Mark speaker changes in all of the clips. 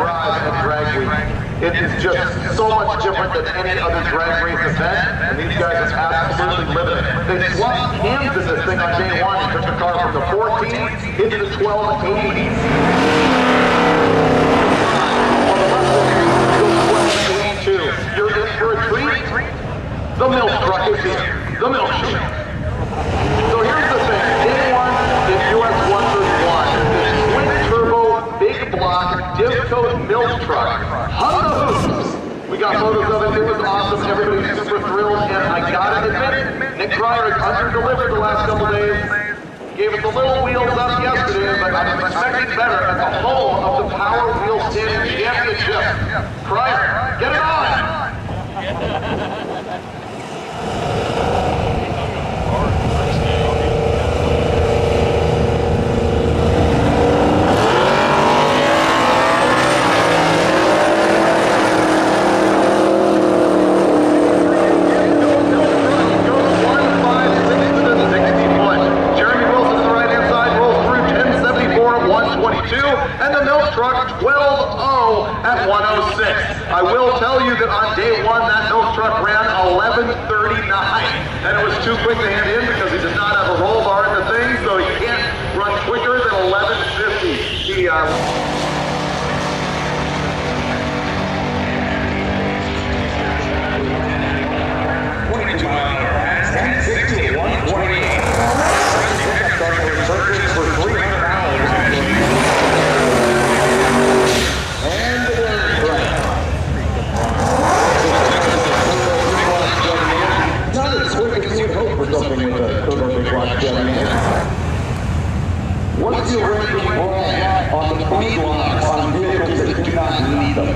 Speaker 1: drive at Drag Week. It is just so much different than any other drag race event, and these guys are absolutely living it. They swapped hands in this thing on day one and took the car from the 14 into the 1280s. On the left there, you go 1282. You're in for a treat. The milk truck is here. The milkshake. So here's the thing. Day one is US 1 versus 1. This twin turbo, big block, diff code milk truck. Hung the hoops. We got photos of it. It was awesome. Everybody's super thrilled. And I gotta admit, Nick Cryer has under-delivered the last couple days. Gave us the little wheels up yesterday, but I'm expecting better at the home of the Power Wheel Standing Championship. Cryer, get it on! And the milk truck 12-0 at 106. I will tell you that on day one, that milk truck ran 11:39, and it was too quick to hand in because he did not have a roll bar in the thing, so you can't run quicker than 11:50. He
Speaker 2: 22 mile an hour pass at 60 at 128. Pickup truck was purchased for $300.
Speaker 3: Something with a turbo big block 7 in. What's your rating on the speed locks on vehicles that do not need them?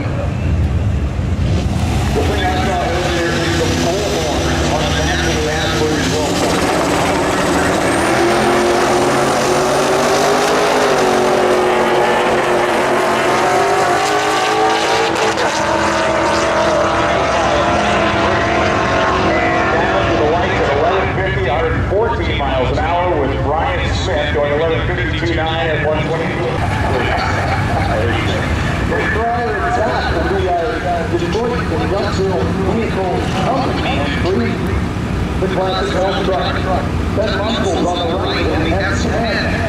Speaker 3: The thing I saw earlier is the bullhorn on the back of the Asbury roll.
Speaker 2: Going 11:52.9 at 122.
Speaker 3: The prior attack will be Detroit Industrial Vehicle Company and the classic health truck. That muscle's on the right and the S10